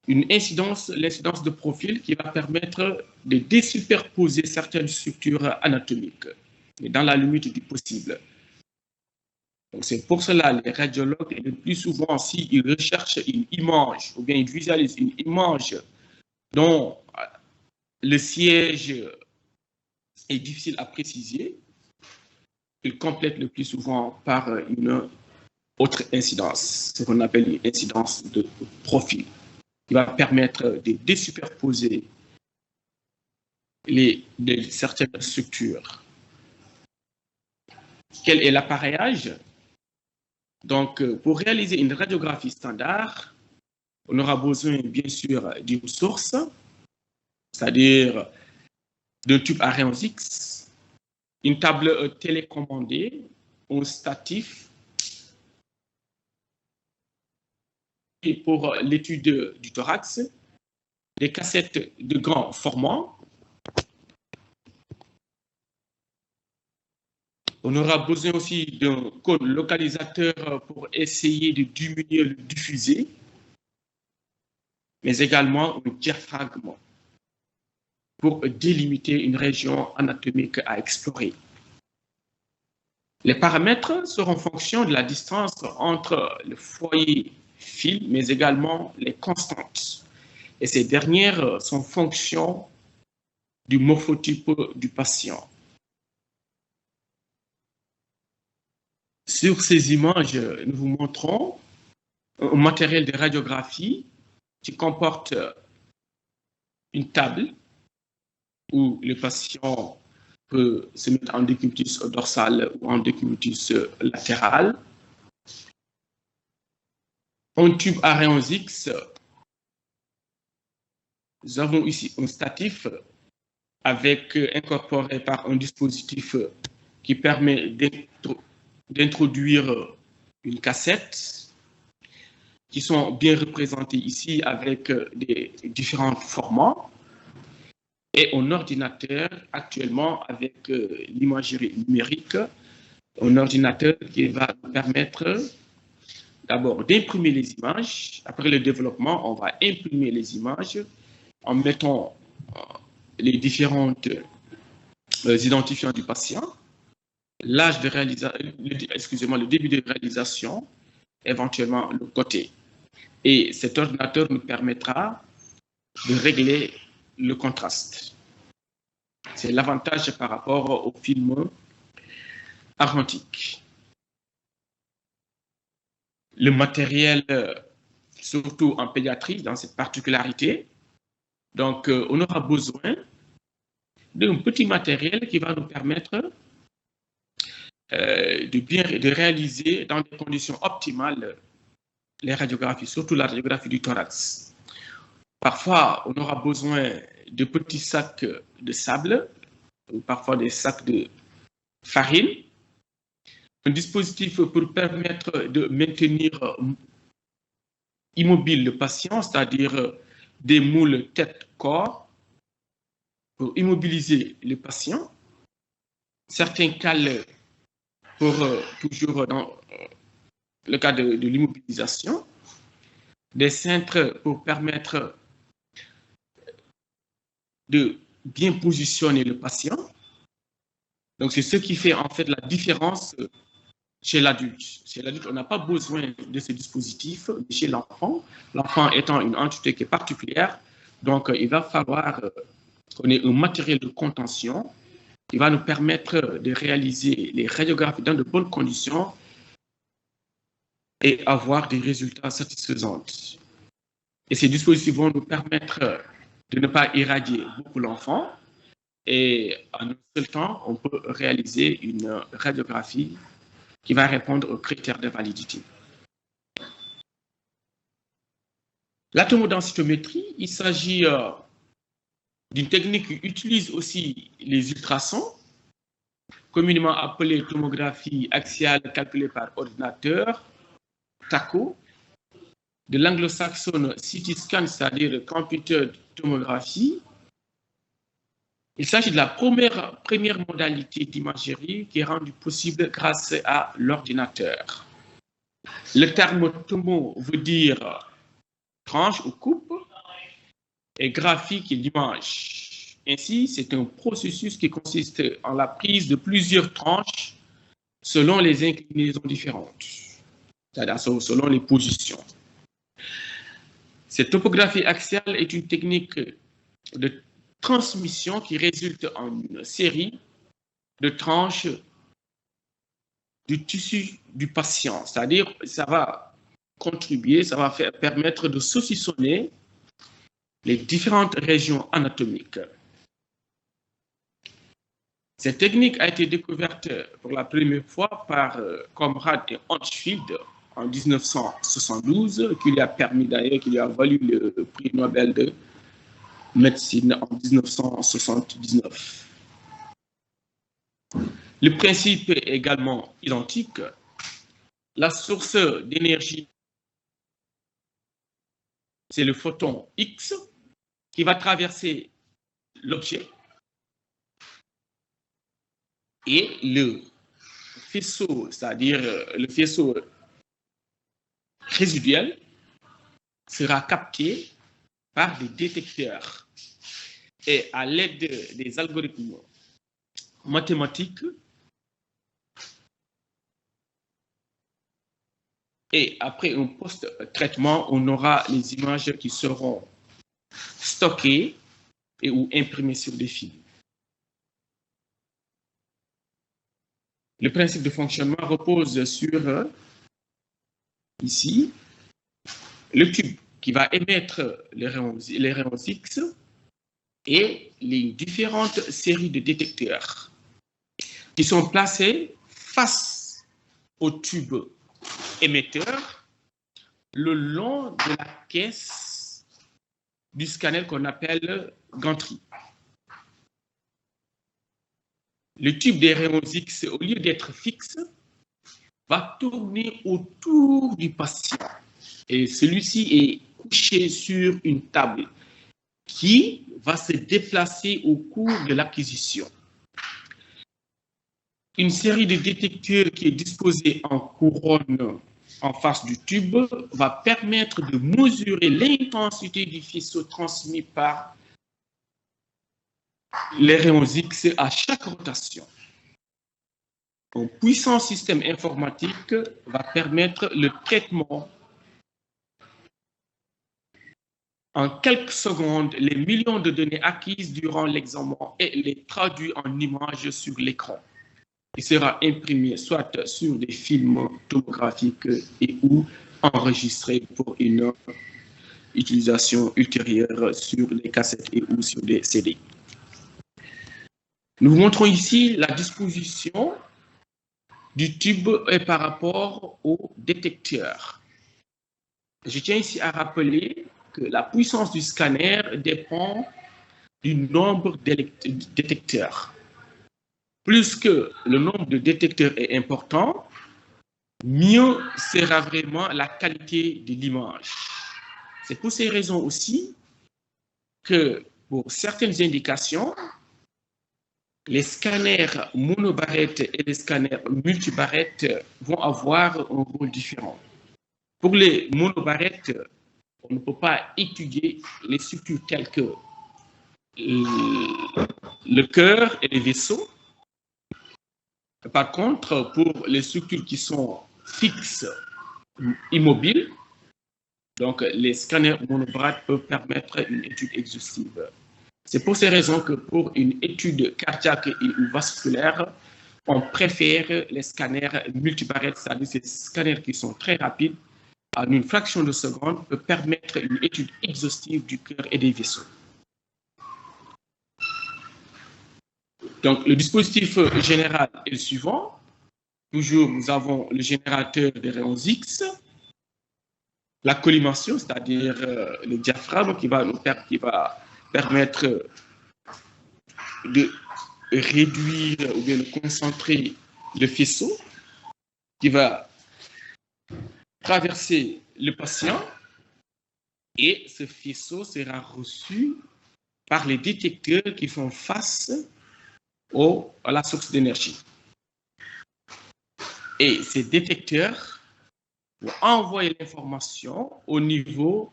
l'incidence de profil qui va permettre de désuperposer certaines structures anatomiques, mais dans la limite du possible. C'est pour cela les radiologues, le plus souvent, s'ils recherchent une image ou bien ils visualisent une image dont le siège est difficile à préciser, ils complètent le plus souvent par une autre incidence, ce qu'on appelle une incidence de profil, qui va permettre de désuperposer certaines structures. Quel est l'appareillage? Donc, pour réaliser une radiographie standard, on aura besoin, bien sûr, d'une source, c'est-à-dire d'un tube à rayons X, une table télécommandée, un statif. Et pour l'étude du thorax, des cassettes de grand format. On aura besoin aussi d'un cône localisateur pour essayer de diminuer le diffusé, mais également un diaphragme pour délimiter une région anatomique à explorer. Les paramètres seront en fonction de la distance entre le foyer fil, mais également les constantes. Et ces dernières sont en fonction du morphotype du patient. Sur ces images, nous vous montrons un matériel de radiographie qui comporte une table où le patient peut se mettre en décubitus dorsal ou en décubitus latéral. Un tube à rayons X. Nous avons ici un statif incorporé par un dispositif qui permet d'introduire une cassette, qui sont bien représentés ici avec des différents formats, et un ordinateur actuellement avec l'imagerie numérique, un ordinateur qui va nous permettre d'abord d'imprimer les images. Après le développement, on va imprimer les images en mettant les différentes identifiants du patient, l'âge de réalisation, le début de réalisation, éventuellement le côté. Et cet ordinateur nous permettra de régler le contraste. C'est l'avantage par rapport au film argentique. Le matériel, surtout en pédiatrie, dans cette particularité, donc on aura besoin d'un petit matériel qui va nous permettre de réaliser dans des conditions optimales les radiographies, surtout la radiographie du thorax. Parfois, on aura besoin de petits sacs de sable, ou parfois des sacs de farine, un dispositif pour permettre de maintenir immobile le patient, c'est-à-dire des moules tête-corps, pour immobiliser le patient, certains cales pour toujours dans le cas de l'immobilisation, des cintres pour permettre de bien positionner le patient. Donc, c'est ce qui fait en fait la différence chez l'adulte. Chez l'adulte, on n'a pas besoin de ce dispositif. Chez l'enfant, l'enfant étant une entité qui est particulière, donc il va falloir qu'on ait un matériel de contention qui va nous permettre de réaliser les radiographies dans de bonnes conditions et avoir des résultats satisfaisants. Et ces dispositifs vont nous permettre de ne pas irradier beaucoup l'enfant, et en un seul temps, on peut réaliser une radiographie qui va répondre aux critères de validité. La tomodensitométrie, il s'agit d'une technique qui utilise aussi les ultrasons, communément appelée tomographie axiale calculée par ordinateur, TACO, de l'anglo-saxonne CT scan, c'est-à-dire computer tomographie. Il s'agit de la première modalité d'imagerie qui est rendue possible grâce à l'ordinateur. Le terme tomo veut dire tranche ou coupe, et graphique l'image. Ainsi, c'est un processus qui consiste en la prise de plusieurs tranches selon les inclinaisons différentes, c'est-à-dire selon les positions. Cette topographie axiale est une technique de transmission qui résulte en une série de tranches du tissu du patient, c'est-à-dire ça va contribuer, ça va permettre de saucissonner les différentes régions anatomiques. Cette technique a été découverte pour la première fois par Conrad et Hirschfeld en 1972, qui lui a permis d'ailleurs, qui lui a valu le prix Nobel de médecine en 1979. Le principe est également identique. La source d'énergie, c'est le photon X qui va traverser l'objet et le faisceau, c'est-à-dire le faisceau résiduel, sera capté par des détecteurs. Et à l'aide des algorithmes mathématiques et après un post-traitement, on aura les images qui seront stockées et ou imprimées sur des films. Le principe de fonctionnement repose sur, ici, le tube qui va émettre les rayons X et les différentes séries de détecteurs qui sont placés face au tube émetteur le long de la caisse du scanner qu'on appelle gantry. Le tube des rayons X, au lieu d'être fixe, va tourner autour du patient. Et celui-ci est couché sur une table qui va se déplacer au cours de l'acquisition. Une série de détecteurs qui est disposée en couronne en face du tube va permettre de mesurer l'intensité du faisceau transmis par les rayons X à chaque rotation. Un puissant système informatique va permettre le traitement en quelques secondes les millions de données acquises durant l'examen et les traduit en images sur l'écran. Il sera imprimé soit sur des films tomographiques et ou enregistré pour une utilisation ultérieure sur les cassettes et ou sur des CD. Nous vous montrons ici la disposition du tube par rapport au détecteur. Je tiens ici à rappeler que la puissance du scanner dépend du nombre de détecteurs. Plus que le nombre de détecteurs est important, mieux sera vraiment la qualité de l'image. C'est pour ces raisons aussi que pour certaines indications, les scanners monobarrettes et les scanners multibarrettes vont avoir un rôle différent. Pour les monobarrettes, on ne peut pas étudier les structures telles que le cœur et les vaisseaux. Par contre, pour les structures qui sont fixes, immobiles, donc les scanners monobarrettes peuvent permettre une étude exhaustive. C'est pour ces raisons que pour une étude cardiaque ou vasculaire, on préfère les scanners multibarrettes, c'est-à-dire ces scanners qui sont très rapides, en une fraction de seconde, peut permettre une étude exhaustive du cœur et des vaisseaux. Donc, le dispositif général est le suivant. Toujours, nous avons le générateur des rayons X, la collimation, c'est-à-dire le diaphragme qui va permettre de réduire ou bien de concentrer le faisceau qui va traverser le patient et ce faisceau sera reçu par les détecteurs qui font face à la source d'énergie. Et ces détecteurs vont envoyer l'information au niveau